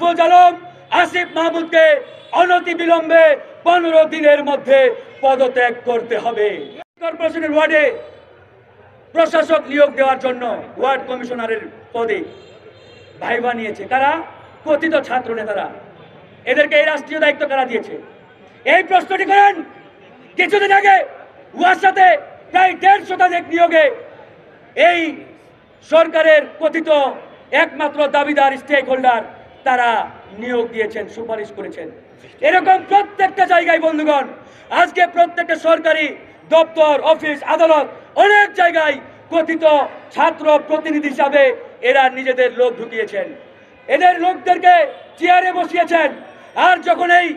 মাহফুজ আলম, আসিফ মাহমুদকে অনতিবিলম্বে 15 দিনের মধ্যে পদত্যাগ করতে হবে। কর্পোরেশনের ওয়ার্ডে প্রশাসক নিয়োগ দেওয়ার জন্য ওয়ার্ড কমিশনারের পদে ভাইবা নিয়েছে কারা? কথিত ছাত্র নেতারা। এদেরকে এই রাষ্ট্রীয় দায়িত্ব কারা দিয়েছে? এই প্রশ্নটি করেন। কিছুদিন আগে ওয়াসাতে প্রায় 150 শতাধিক নিয়োগে এই সরকারের কথিত একমাত্র দাবিদার স্টেক হোল্ডার তারা নিয়োগ দিয়েছেন, সুপারিশ করেছেন। এরকম প্রত্যেকটা জায়গায় বন্ধুগণ, আজকে প্রত্যেকটা সরকারি দপ্তর, অফিস, আদালত, অনেক জায়গায় কথিত ছাত্র প্রতিনিধি হিসাবে এরা নিজেদের লোক ঢুকিয়েছেন, এদের লোকদেরকে চেয়ারে বসিয়েছেন। আর যখন এই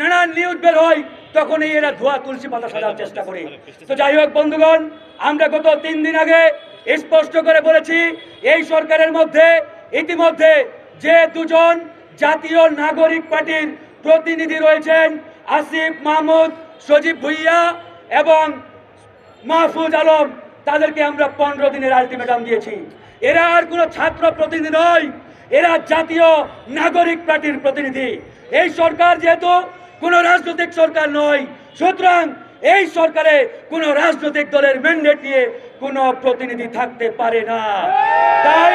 নানান নিউজ বের হয় তখনই এরা ধোয়া তুলসী পাতা সাজার চেষ্টা করে। তো যাই হোক বন্ধুগণ, আমরা গত 3 দিন আগে স্পষ্ট করে বলেছি, এই সরকারের মধ্যে ইতিমধ্যে যে 2 জন জাতীয় নাগরিক পার্টির প্রতিনিধি রয়েছেন, আসিফ মাহমুদ, সজীব ভুইয়া এবং মাহফুজ আলম, তাদেরকে আমরা 15 দিনের আলটিমেটাম দিয়েছি। এরা আর কোনো ছাত্র প্রতিনিধি নয়, এরা জাতীয় নাগরিক পার্টির প্রতিনিধি। এই সরকার যেহেতু কোনো রাজনৈতিক সরকার নয়, সুতরাং এই সরকারে কোনো রাজনৈতিক দলের ম্যান্ডেট নিয়ে কোনো প্রতিনিধি থাকতে পারে না। তাই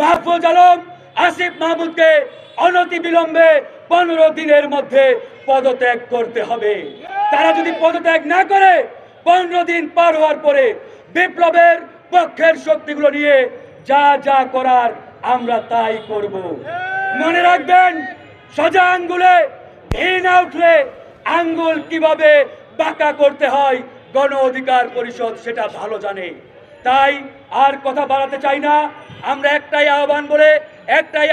মাহফুজ আলম, আসিফ মাহমুদকে অনতিবিলম্বে 15 দিনের মধ্যে পদত্যাগ করতে হবে। তারা যদি পদত্যাগ না করে 15 দিন পার হওয়ার পরে বিপ্লবের পক্ষের শক্তিগুলো নিয়ে যা যা করার আমরা তাই করব। মনে রাখবেন, সোজা আঙ্গুলে ঘি না উঠলে আঙ্গুল কিভাবে বাঁকা করতে হয় গণ অধিকার পরিষদ সেটা ভালো জানে। তাই আর কথা বাড়াতে চাই না, আমরা একটাই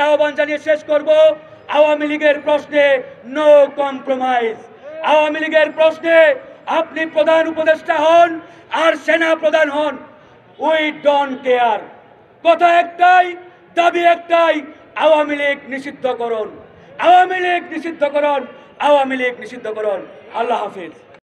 আহ্বান জানিয়ে শেষ করব। আওয়ামী লীগের প্রশ্নে নো কম্প্রোমাইজ। আওয়ামী লীগের প্রশ্নে আপনি প্রধান উপদেষ্টা হন আর সেনা প্রধান হন, উই ডোন্ট কেয়ার। কথা একটাই, দাবি একটাই, আওয়ামী লীগ নিষিদ্ধ করুন, আওয়ামী লীগ নিষিদ্ধ করুন, আওয়ামী লীগ নিষিদ্ধ করুন। আল্লাহ হাফিজ।